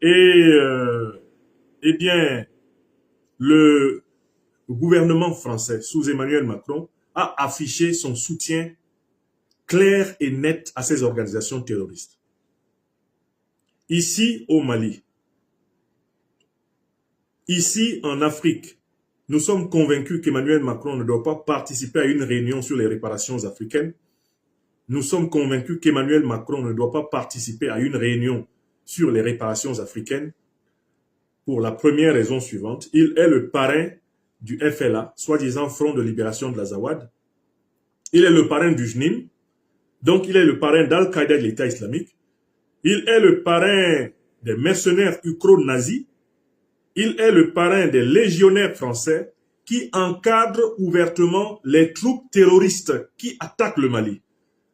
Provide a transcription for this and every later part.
Et, eh bien, le gouvernement français, sous Emmanuel Macron, a affiché son soutien clair et net à ces organisations terroristes. Ici, au Mali, ici, en Afrique, nous sommes convaincus qu'Emmanuel Macron ne doit pas participer à une réunion sur les réparations africaines. Nous sommes convaincus qu'Emmanuel Macron ne doit pas participer à une réunion sur les réparations africaines pour la première raison suivante. Il est le parrain du FLA, soi-disant Front de Libération de l'Azawad. Il est le parrain du JNIM, donc il est le parrain d'Al-Qaïda de l'État islamique. Il est le parrain des mercenaires ukro-nazis. Il est le parrain des légionnaires français qui encadrent ouvertement les troupes terroristes qui attaquent le Mali.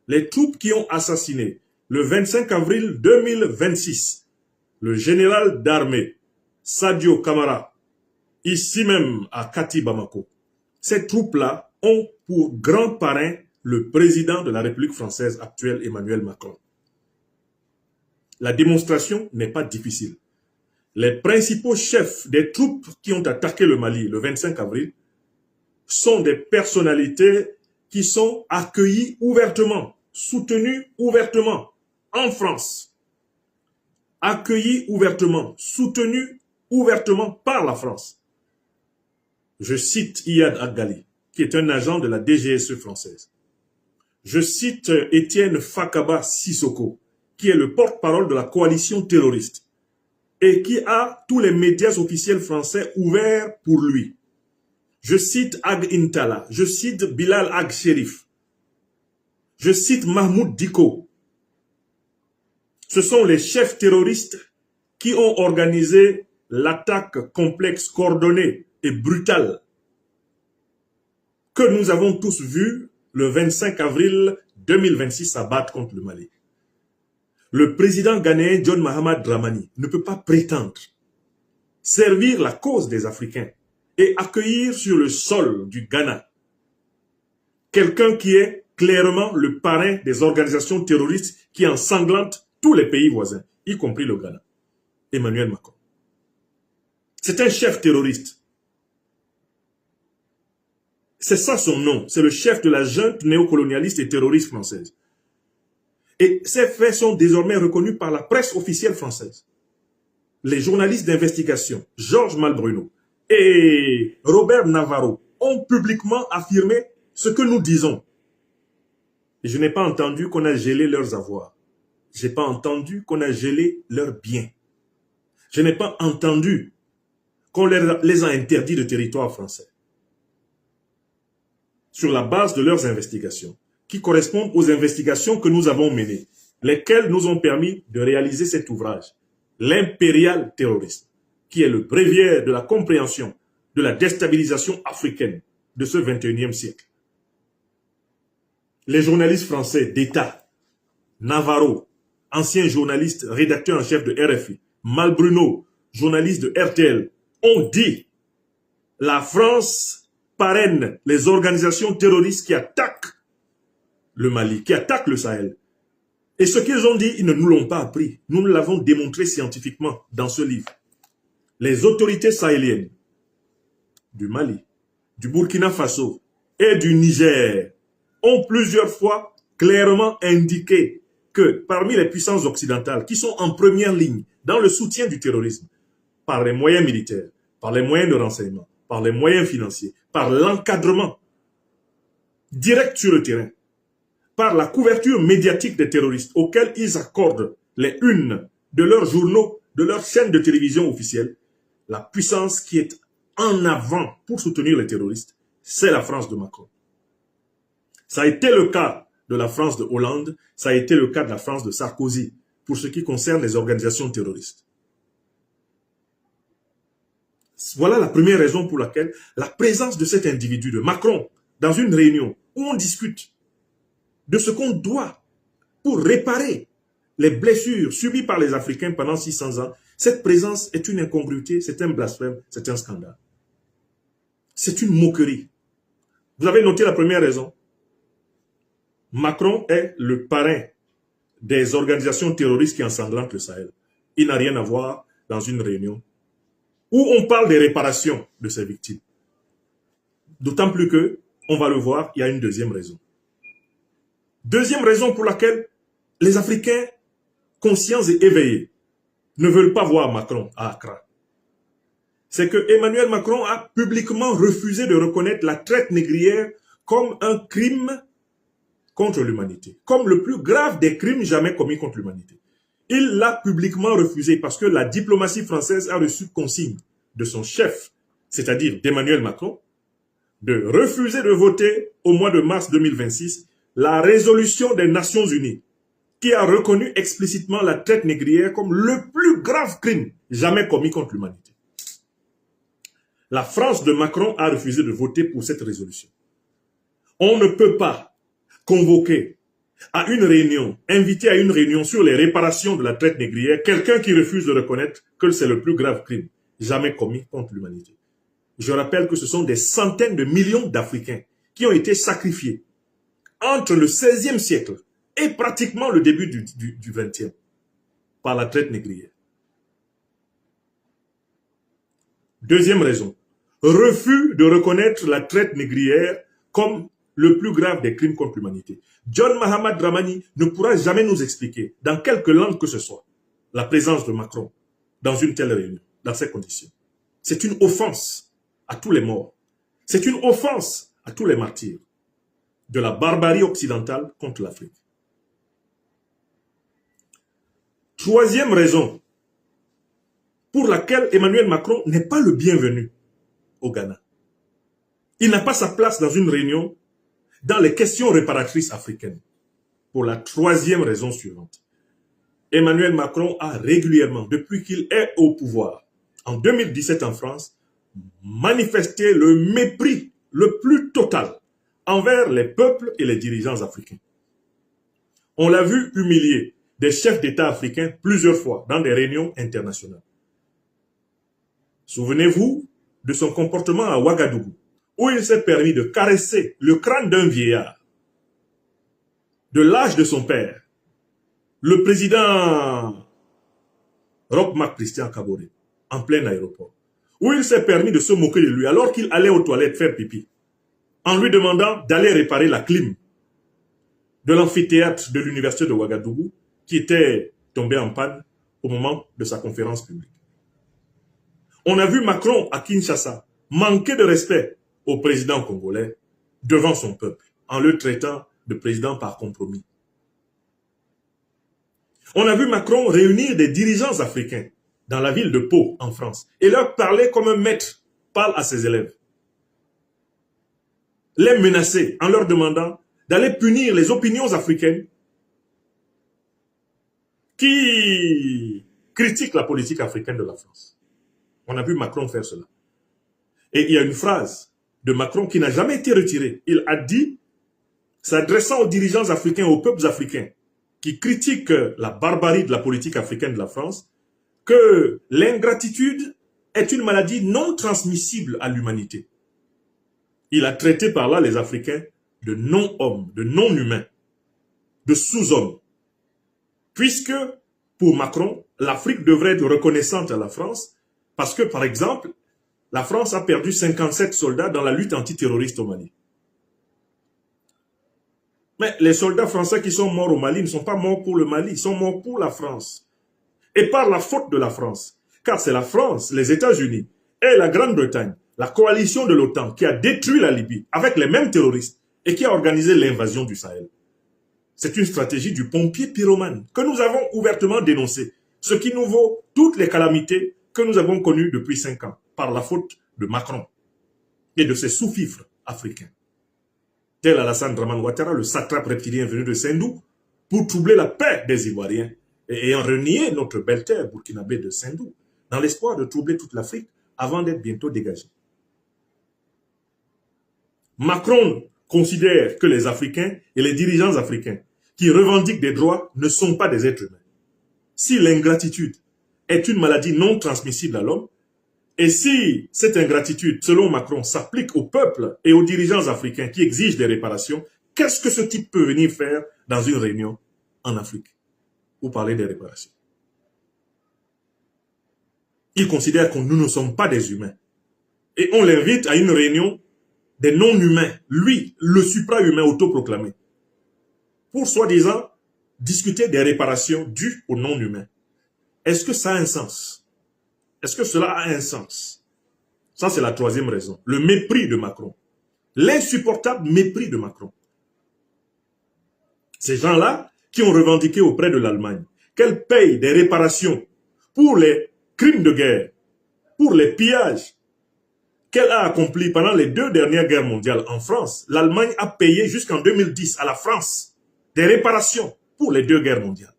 Les troupes qui ont assassiné le 25 avril 2026 le général d'armée Sadio Kamara, ici même à Kati Bamako. Ces troupes-là ont pour grand parrain le président de la République française actuelle, Emmanuel Macron. La démonstration n'est pas difficile. Les principaux chefs des troupes qui ont attaqué le Mali le 25 avril sont des personnalités qui sont accueillies ouvertement, soutenues ouvertement en France. Accueillies ouvertement, soutenues ouvertement par la France. Je cite Iyad Agali, qui est un agent de la DGSE française. Je cite Étienne Fakaba Sissoko, qui est le porte-parole de la coalition terroriste et qui a tous les médias officiels français ouverts pour lui. Je cite Ag Intala, je cite Bilal Ag Sherif, je cite Mahmoud Diko. Ce sont les chefs terroristes qui ont organisé l'attaque complexe, coordonnée et brutale que nous avons tous vue le 25 avril 2026 à battre contre le Mali. Le président ghanéen John Mahamad Dramani ne peut pas prétendre servir la cause des Africains et accueillir sur le sol du Ghana quelqu'un qui est clairement le parrain des organisations terroristes qui ensanglantent tous les pays voisins, y compris le Ghana, Emmanuel Macron. C'est un chef terroriste. C'est ça son nom, c'est le chef de la junte néocolonialiste et terroriste française. Et ces faits sont désormais reconnus par la presse officielle française. Les journalistes d'investigation, Georges Malbruno et Robert Navarro, ont publiquement affirmé ce que nous disons. Et je n'ai pas entendu qu'on a gelé leurs avoirs. Je n'ai pas entendu qu'on a gelé leurs biens. Je n'ai pas entendu qu'on les a interdits de territoire français. Sur la base de leurs investigations, qui correspondent aux investigations que nous avons menées, lesquelles nous ont permis de réaliser cet ouvrage, l'impérial terrorisme, qui est le bréviaire de la compréhension de la déstabilisation africaine de ce 21e siècle. Les journalistes français d'État, Navarro, ancien journaliste, rédacteur en chef de RFI, Malbruno, journaliste de RTL, ont dit la France parraine les organisations terroristes qui attaquent le Mali, qui attaquent le Sahel. Et ce qu'ils ont dit, ils ne nous l'ont pas appris. Nous l'avons démontré scientifiquement dans ce livre. Les autorités sahéliennes du Mali, du Burkina Faso et du Niger ont plusieurs fois clairement indiqué que parmi les puissances occidentales qui sont en première ligne dans le soutien du terrorisme, par les moyens militaires, par les moyens de renseignement, par les moyens financiers, par l'encadrement direct sur le terrain, par la couverture médiatique des terroristes auxquels ils accordent les unes de leurs journaux, de leurs chaînes de télévision officielles, la puissance qui est en avant pour soutenir les terroristes, c'est la France de Macron. Ça a été le cas de la France de Hollande, ça a été le cas de la France de Sarkozy, pour ce qui concerne les organisations terroristes. Voilà la première raison pour laquelle la présence de cet individu, de Macron, dans une réunion où on discute de ce qu'on doit pour réparer les blessures subies par les Africains pendant 600 ans, cette présence est une incongruité, c'est un blasphème, c'est un scandale. C'est une moquerie. Vous avez noté la première raison. Macron est le parrain des organisations terroristes qui ensanglantent le Sahel. Il n'a rien à voir dans une réunion où on parle des réparations de ces victimes. D'autant plus que, on va le voir, il y a une deuxième raison. Deuxième raison pour laquelle les Africains conscients et éveillés ne veulent pas voir Macron à Accra. C'est que Emmanuel Macron a publiquement refusé de reconnaître la traite négrière comme un crime contre l'humanité, comme le plus grave des crimes jamais commis contre l'humanité. Il l'a publiquement refusé parce que la diplomatie française a reçu consigne de son chef, c'est-à-dire d'Emmanuel Macron, de refuser de voter au mois de mars 2026 la résolution des Nations Unies qui a reconnu explicitement la traite négrière comme le plus grave crime jamais commis contre l'humanité. La France de Macron a refusé de voter pour cette résolution. On ne peut pas convoquer à une réunion, inviter à une réunion sur les réparations de la traite négrière, quelqu'un qui refuse de reconnaître que c'est le plus grave crime jamais commis contre l'humanité. Je rappelle que ce sont des centaines de millions d'Africains qui ont été sacrifiés entre le XVIe siècle et pratiquement le début du XXe par la traite négrière. Deuxième raison, refus de reconnaître la traite négrière comme le plus grave des crimes contre l'humanité. John Mahamad Dramani ne pourra jamais nous expliquer, dans quelque langue que ce soit, la présence de Macron dans une telle réunion, dans ces conditions. C'est une offense à tous les morts. C'est une offense à tous les martyrs de la barbarie occidentale contre l'Afrique. Troisième raison pour laquelle Emmanuel Macron n'est pas le bienvenu au Ghana. Il n'a pas sa place dans une réunion dans les questions réparatrices africaines. Pour la troisième raison suivante. Emmanuel Macron a régulièrement, depuis qu'il est au pouvoir, en 2017 en France, manifesté le mépris le plus total envers les peuples et les dirigeants africains. On l'a vu humilier des chefs d'État africains plusieurs fois dans des réunions internationales. Souvenez-vous de son comportement à Ouagadougou, où il s'est permis de caresser le crâne d'un vieillard de l'âge de son père, le président Roch Marc Christian Kaboré, en plein aéroport, où il s'est permis de se moquer de lui alors qu'il allait aux toilettes faire pipi, en lui demandant d'aller réparer la clim de l'amphithéâtre de l'université de Ouagadougou qui était tombé en panne au moment de sa conférence publique. On a vu Macron à Kinshasa manquer de respect au président congolais devant son peuple, en le traitant de président par compromis. On a vu Macron réunir des dirigeants africains dans la ville de Pau, en France, et leur parler comme un maître parle à ses élèves. Les menacer en leur demandant d'aller punir les opinions africaines qui critiquent la politique africaine de la France. On a vu Macron faire cela. Et il y a une phrase de Macron qui n'a jamais été retirée. Il a dit, s'adressant aux dirigeants africains, aux peuples africains, qui critiquent la barbarie de la politique africaine de la France, que l'ingratitude est une maladie non transmissible à l'humanité. Il a traité par là les Africains de non-hommes, de non-humains, de sous-hommes. Puisque, pour Macron, l'Afrique devrait être reconnaissante à la France, parce que, par exemple, la France a perdu 57 soldats dans la lutte antiterroriste au Mali. Mais les soldats français qui sont morts au Mali ne sont pas morts pour le Mali, ils sont morts pour la France. Et par la faute de la France. Car c'est la France, les États-Unis et la Grande-Bretagne, la coalition de l'OTAN qui a détruit la Libye avec les mêmes terroristes et qui a organisé l'invasion du Sahel. C'est une stratégie du pompier pyromane que nous avons ouvertement dénoncée, ce qui nous vaut toutes les calamités que nous avons connues depuis 5 ans par la faute de Macron et de ses sous-fifres africains. Tel Alassane Dramane Ouattara, le satrape reptilien venu de Sendou, pour troubler la paix des Ivoiriens et ayant renié notre belle terre burkinabé de Sendou, dans l'espoir de troubler toute l'Afrique avant d'être bientôt dégagé. Macron considère que les Africains et les dirigeants africains qui revendiquent des droits ne sont pas des êtres humains. Si l'ingratitude est une maladie non transmissible à l'homme, et si cette ingratitude, selon Macron, s'applique au peuple et aux dirigeants africains qui exigent des réparations, qu'est-ce que ce type peut venir faire dans une réunion en Afrique pour parler des réparations? Il considère que nous ne sommes pas des humains. Et on l'invite à une réunion des non-humains, lui, le supra-humain autoproclamé, pour soi-disant discuter des réparations dues aux non-humains. Est-ce que ça a un sens? Est-ce que cela a un sens? Ça, c'est la troisième raison. Le mépris de Macron. L'insupportable mépris de Macron. Ces gens-là qui ont revendiqué auprès de l'Allemagne qu'elle paye des réparations pour les crimes de guerre, pour les pillages qu'elle a accomplis pendant les 2 dernières guerres mondiales en France. L'Allemagne a payé jusqu'en 2010 à la France des réparations pour les 2 guerres mondiales.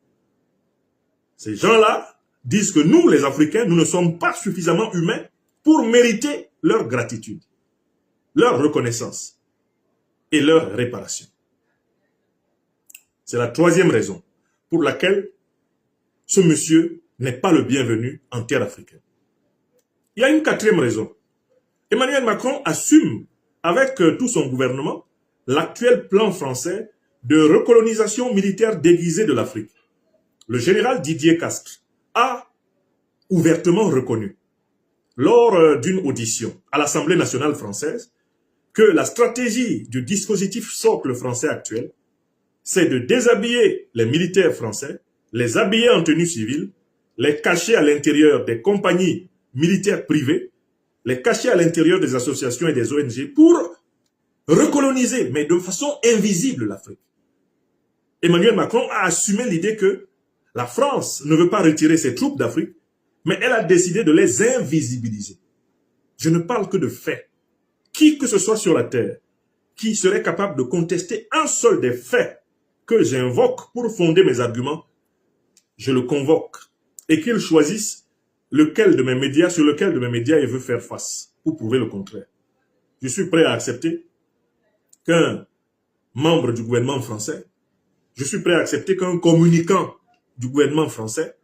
Ces gens-là disent que nous, les Africains, nous ne sommes pas suffisamment humains pour mériter leur gratitude, leur reconnaissance et leur réparation. C'est la troisième raison pour laquelle ce monsieur n'est pas le bienvenu en terre africaine. Il y a une quatrième raison. Emmanuel Macron assume avec tout son gouvernement l'actuel plan français de recolonisation militaire déguisée de l'Afrique. Le général Didier Castres a ouvertement reconnu lors d'une audition à l'Assemblée nationale française que la stratégie du dispositif socle français actuel, c'est de déshabiller les militaires français, les habiller en tenue civile, les cacher à l'intérieur des compagnies militaires privées, les cacher à l'intérieur des associations et des ONG pour recoloniser, mais de façon invisible, l'Afrique. Emmanuel Macron a assumé l'idée que la France ne veut pas retirer ses troupes d'Afrique, mais elle a décidé de les invisibiliser. Je ne parle que de faits. Qui que ce soit sur la terre, qui serait capable de contester un seul des faits que j'invoque pour fonder mes arguments, je le convoque et qu'il choisisse lequel de mes médias, sur lequel de mes médias il veut faire face pour prouver le contraire. Je suis prêt à accepter qu'un membre du gouvernement français, je suis prêt à accepter qu'un communicant du gouvernement français,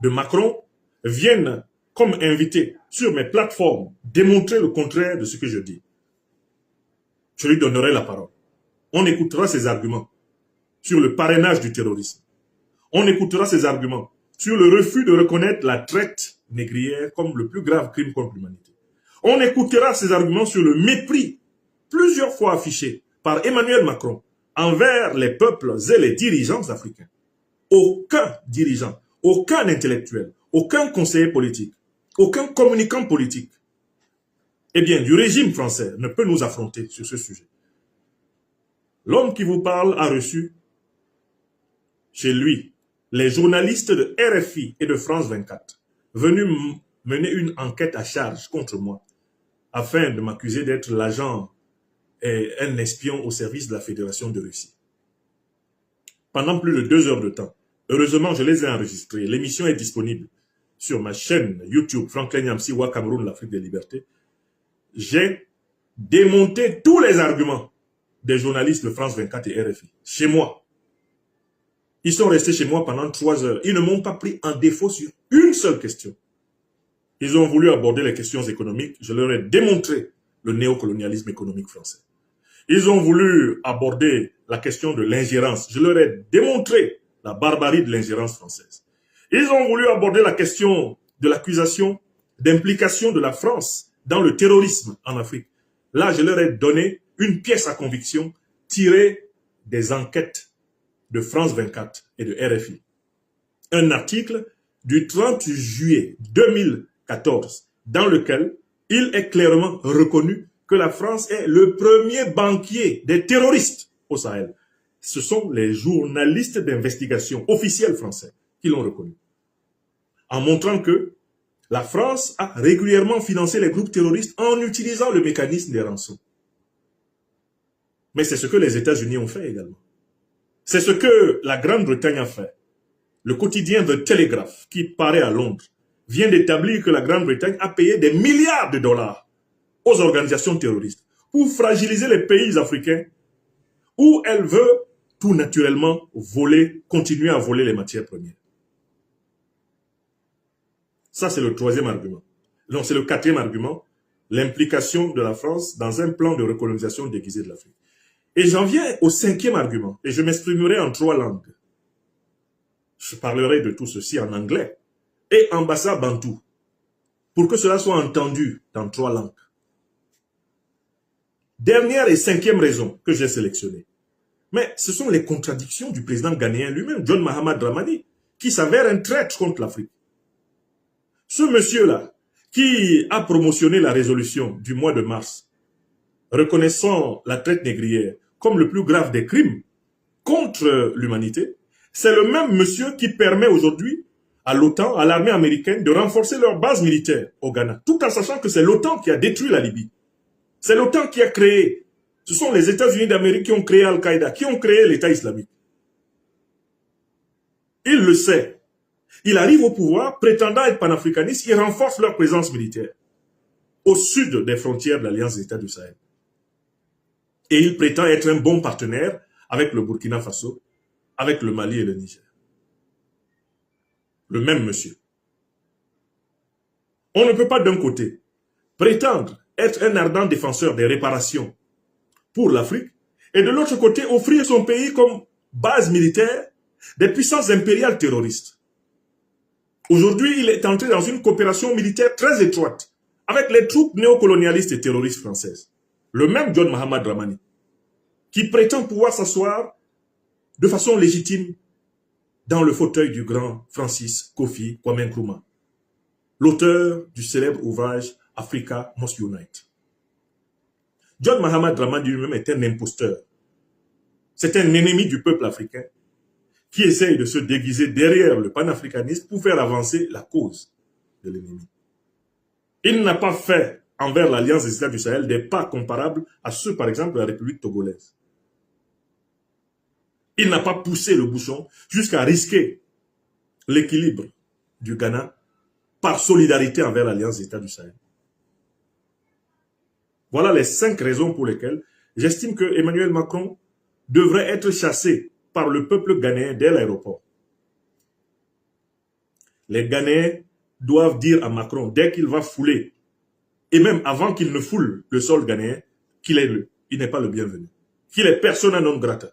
de Macron, vienne comme invité sur mes plateformes démontrer le contraire de ce que je dis. Je lui donnerai la parole. On écoutera ses arguments sur le parrainage du terrorisme. On écoutera ses arguments sur le refus de reconnaître la traite négrière comme le plus grave crime contre l'humanité. On écoutera ses arguments sur le mépris plusieurs fois affiché par Emmanuel Macron envers les peuples et les dirigeants africains. Aucun dirigeant, aucun intellectuel, aucun conseiller politique, aucun communicant politique, eh bien, du régime français ne peut nous affronter sur ce sujet. L'homme qui vous parle a reçu chez lui les journalistes de RFI et de France 24 venus mener une enquête à charge contre moi afin de m'accuser d'être l'agent et un espion au service de la Fédération de Russie. Pendant plus de 2 heures de temps, heureusement je les ai enregistrés, l'émission est disponible sur ma chaîne YouTube Franklin Nyamsiwa Cameroun, l'Afrique des libertés. J'ai démonté tous les arguments des journalistes de France 24 et RFI, chez moi. Ils sont restés chez moi pendant 3 heures. Ils ne m'ont pas pris en défaut sur une seule question. Ils ont voulu aborder les questions économiques. Je leur ai démontré le néocolonialisme économique français. Ils ont voulu aborder la question de l'ingérence. Je leur ai démontré la barbarie de l'ingérence française. Ils ont voulu aborder la question de l'accusation d'implication de la France dans le terrorisme en Afrique. Là, je leur ai donné une pièce à conviction tirée des enquêtes de France 24 et de RFI. Un article du 30 juillet 2014 dans lequel il est clairement reconnu que la France est le premier banquier des terroristes au Sahel. Ce sont les journalistes d'investigation officiels français qui l'ont reconnu. En montrant que la France a régulièrement financé les groupes terroristes en utilisant le mécanisme des rançons. Mais c'est ce que les États-Unis ont fait également. C'est ce que la Grande-Bretagne a fait. Le quotidien The Telegraph, qui paraît à Londres, vient d'établir que la Grande-Bretagne a payé des milliards de dollars aux organisations terroristes pour fragiliser les pays africains où elle veut tout naturellement voler, continuer à voler les matières premières. Ça, c'est le troisième argument. Non, c'est le quatrième argument, l'implication de la France dans un plan de recolonisation déguisé de l'Afrique. Et j'en viens au cinquième argument, et je m'exprimerai en 3 langues. Je parlerai de tout ceci en anglais et en bassa bantou. pour que cela soit entendu dans 3 langues. Dernière et 5e raison que j'ai sélectionnée. Mais ce sont les contradictions du président ghanéen lui-même, John Mahamad Dramani, qui s'avère un traître contre l'Afrique. Ce monsieur-là, qui a promotionné la résolution du mois de mars, reconnaissant la traite négrière comme le plus grave des crimes contre l'humanité, c'est le même monsieur qui permet aujourd'hui à l'OTAN, à l'armée américaine, de renforcer leur base militaire au Ghana, tout en sachant que c'est l'OTAN qui a détruit la Libye. C'est l'OTAN qui a créé, ce sont les États-Unis d'Amérique qui ont créé Al-Qaïda, qui ont créé l'État islamique. Il le sait. Il arrive au pouvoir, prétendant être panafricaniste, il renforce leur présence militaire au sud des frontières de l'Alliance des États du Sahel. Et il prétend être un bon partenaire avec le Burkina Faso, avec le Mali et le Niger. Le même monsieur. On ne peut pas d'un côté prétendre être un ardent défenseur des réparations pour l'Afrique et de l'autre côté offrir son pays comme base militaire des puissances impériales terroristes. Aujourd'hui, il est entré dans une coopération militaire très étroite avec les troupes néocolonialistes et terroristes françaises. Le même John Mahamad Dramani, qui prétend pouvoir s'asseoir de façon légitime dans le fauteuil du grand Francis Kofi Kwame Nkrumah, l'auteur du célèbre ouvrage Africa Must Unite. John Mahamad Dramani lui-même est un imposteur. C'est un ennemi du peuple africain qui essaye de se déguiser derrière le panafricanisme pour faire avancer la cause de l'ennemi. Il n'a pas fait envers l'Alliance des États du Sahel des pas comparables à ceux, par exemple, de la République togolaise. Il n'a pas poussé le bouchon jusqu'à risquer l'équilibre du Ghana par solidarité envers l'Alliance des États du Sahel. Voilà les 5 raisons pour lesquelles j'estime que Emmanuel Macron devrait être chassé par le peuple ghanéen dès l'aéroport. Les Ghanéens doivent dire à Macron, dès qu'il va fouler, et même avant qu'il ne foule le sol ghanéen, il n'est pas le bienvenu, qu'il est persona non grata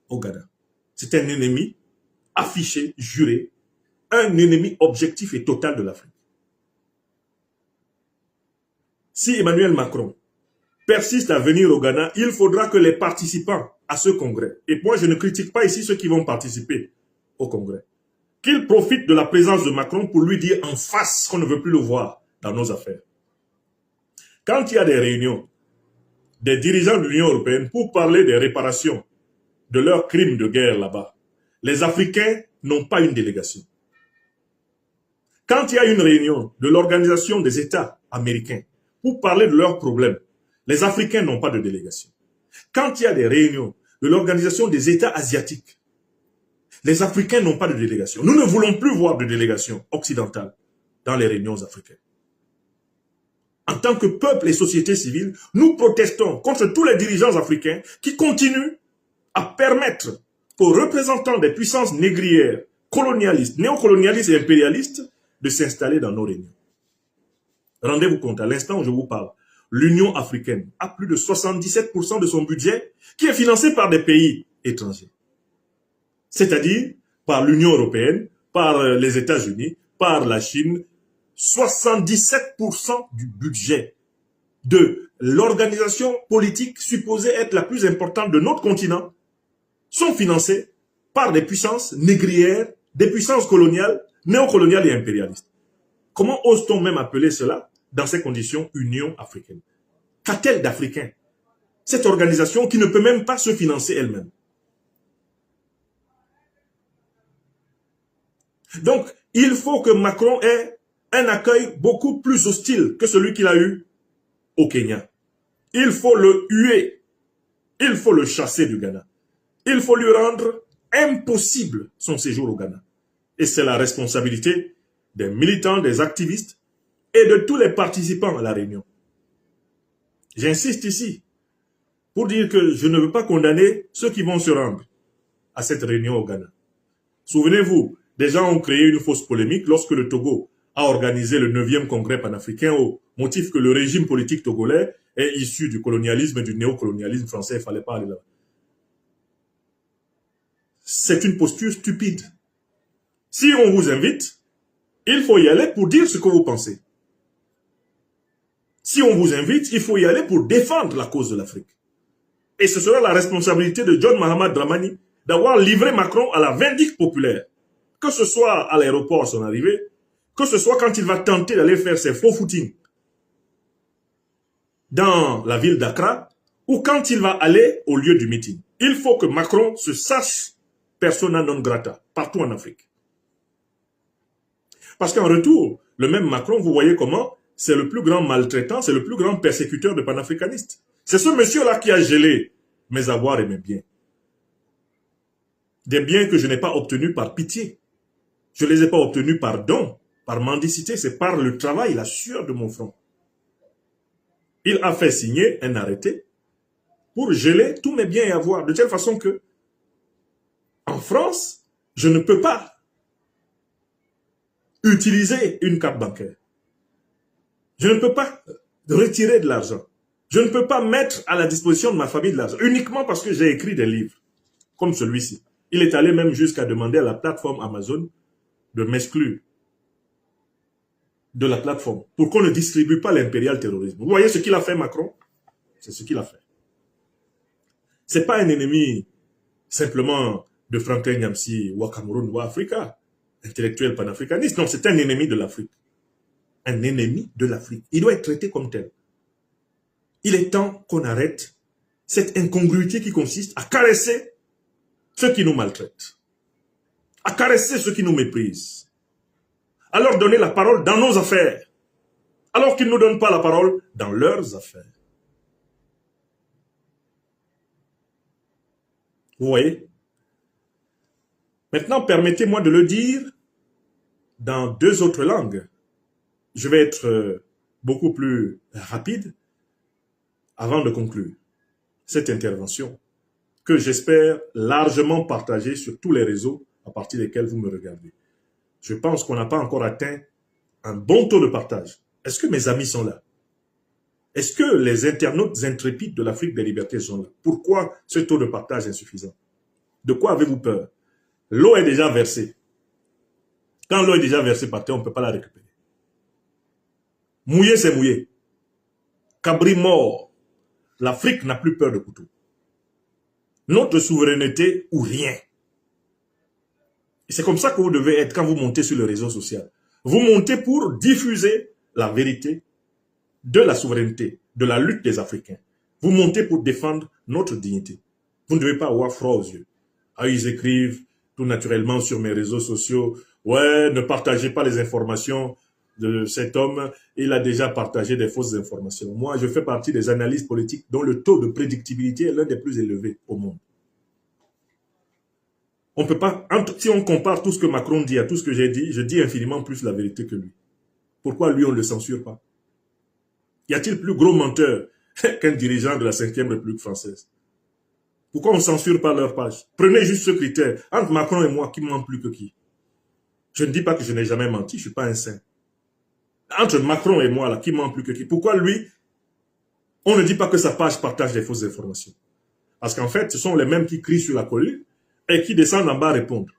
au Ghana. C'est un ennemi affiché, juré, un ennemi objectif et total de l'Afrique. Si Emmanuel Macron persiste à venir au Ghana, il faudra que les participants à ce congrès, et moi je ne critique pas ici ceux qui vont participer au congrès, qu'ils profitent de la présence de Macron pour lui dire en face qu'on ne veut plus le voir dans nos affaires. Quand il y a des réunions des dirigeants de l'Union européenne pour parler des réparations de leurs crimes de guerre là-bas, les Africains n'ont pas une délégation. Quand il y a une réunion de l'Organisation des États américains pour parler de leurs problèmes, les Africains n'ont pas de délégation. Quand il y a des réunions de l'Organisation des États asiatiques, les Africains n'ont pas de délégation. Nous ne voulons plus voir de délégation occidentale dans les réunions africaines. En tant que peuple et société civile, nous protestons contre tous les dirigeants africains qui continuent à permettre aux représentants des puissances négrières, colonialistes, néocolonialistes et impérialistes de s'installer dans nos réunions. Rendez-vous compte, à l'instant où je vous parle, l'Union africaine a plus de 77% de son budget qui est financé par des pays étrangers. C'est-à-dire par l'Union européenne, par les États-Unis, par la Chine. 77% du budget de l'organisation politique supposée être la plus importante de notre continent sont financés par des puissances négrières, des puissances coloniales, néocoloniales et impérialistes. Comment ose-t-on même appeler cela, dans ces conditions, Union africaine? Qu'a-t-elle d'africain, cette organisation qui ne peut même pas se financer elle-même? Donc, il faut que Macron ait un accueil beaucoup plus hostile que celui qu'il a eu au Kenya. Il faut le huer. Il faut le chasser du Ghana. Il faut lui rendre impossible son séjour au Ghana. Et c'est la responsabilité des militants, des activistes et de tous les participants à la réunion. J'insiste ici pour dire que je ne veux pas condamner ceux qui vont se rendre à cette réunion au Ghana. Souvenez-vous, des gens ont créé une fausse polémique lorsque le Togo a organisé le 9e congrès panafricain au motif que le régime politique togolais est issu du colonialisme et du néocolonialisme français. Il ne fallait pas aller là. C'est une posture stupide. Si on vous invite, il faut y aller pour dire ce que vous pensez. Si on vous invite, il faut y aller pour défendre la cause de l'Afrique. Et ce sera la responsabilité de John Mahamad Dramani d'avoir livré Macron à la vindicte populaire. Que ce soit à l'aéroport, son arrivée, que ce soit quand il va tenter d'aller faire ses faux footings dans la ville d'Accra, ou quand il va aller au lieu du meeting. Il faut que Macron se sache persona non grata partout en Afrique. Parce qu'en retour, le même Macron, vous voyez comment c'est le plus grand maltraitant, c'est le plus grand persécuteur de panafricanistes. C'est ce monsieur-là qui a gelé mes avoirs et mes biens. Des biens que je n'ai pas obtenus par pitié. Je ne les ai pas obtenus par don, par mendicité, c'est par le travail, la sueur de mon front. Il a fait signer un arrêté pour geler tous mes biens et avoirs, de telle façon que, en France, je ne peux pas utiliser une carte bancaire. Je ne peux pas retirer de l'argent. Je ne peux pas mettre à la disposition de ma famille de l'argent, uniquement parce que j'ai écrit des livres, comme celui-ci. Il est allé même jusqu'à demander à la plateforme Amazon de m'exclure de la plateforme pour qu'on ne distribue pas l'impérial terrorisme. Vous voyez ce qu'il a fait, Macron? C'est ce qu'il a fait. Ce n'est pas un ennemi simplement de Franklin Nyamsi ou à Cameroun ou à Africa, intellectuel panafricaniste. Non, c'est un ennemi de l'Afrique. Un ennemi de l'Afrique. Il doit être traité comme tel. Il est temps qu'on arrête cette incongruité qui consiste à caresser ceux qui nous maltraitent, à caresser ceux qui nous méprisent, à leur donner la parole dans nos affaires, alors qu'ils ne nous donnent pas la parole dans leurs affaires. Vous voyez? Maintenant, permettez-moi de le dire dans deux autres langues. Je vais être beaucoup plus rapide avant de conclure cette intervention que j'espère largement partager sur tous les réseaux à partir desquels vous me regardez. Je pense qu'on n'a pas encore atteint un bon taux de partage. Est-ce que mes amis sont là? Est-ce que les internautes intrépides de l'Afrique des libertés sont là? Pourquoi ce taux de partage est insuffisant? De quoi avez-vous peur? L'eau est déjà versée. Quand l'eau est déjà versée par terre, on ne peut pas la récupérer. Mouiller, c'est mouiller. Cabri mort. L'Afrique n'a plus peur de couteau. Notre souveraineté ou rien. Et c'est comme ça que vous devez être quand vous montez sur le réseau social. Vous montez pour diffuser la vérité de la souveraineté, de la lutte des Africains. Vous montez pour défendre notre dignité. Vous ne devez pas avoir froid aux yeux. Ah, ils écrivent tout naturellement sur mes réseaux sociaux. Ouais, ne partagez pas les informations de cet homme. Il a déjà partagé des fausses informations. Moi, je fais partie des analystes politiques dont le taux de prédictibilité est l'un des plus élevés au monde. On peut pas, si on compare tout ce que Macron dit à tout ce que j'ai dit, je dis infiniment plus la vérité que lui. Pourquoi lui, on ne le censure pas? Y a-t-il plus gros menteur qu'un dirigeant de la 5e République française? Pourquoi on ne censure pas leur page? Prenez juste ce critère. Entre Macron et moi, qui ment plus que qui? Je ne dis pas que je n'ai jamais menti, je ne suis pas un saint. Entre Macron et moi, là, qui ment plus que qui? Pourquoi lui, on ne dit pas que sa page partage des fausses informations? Parce qu'en fait, ce sont les mêmes qui crient sur la colline et qui descendent en bas répondre.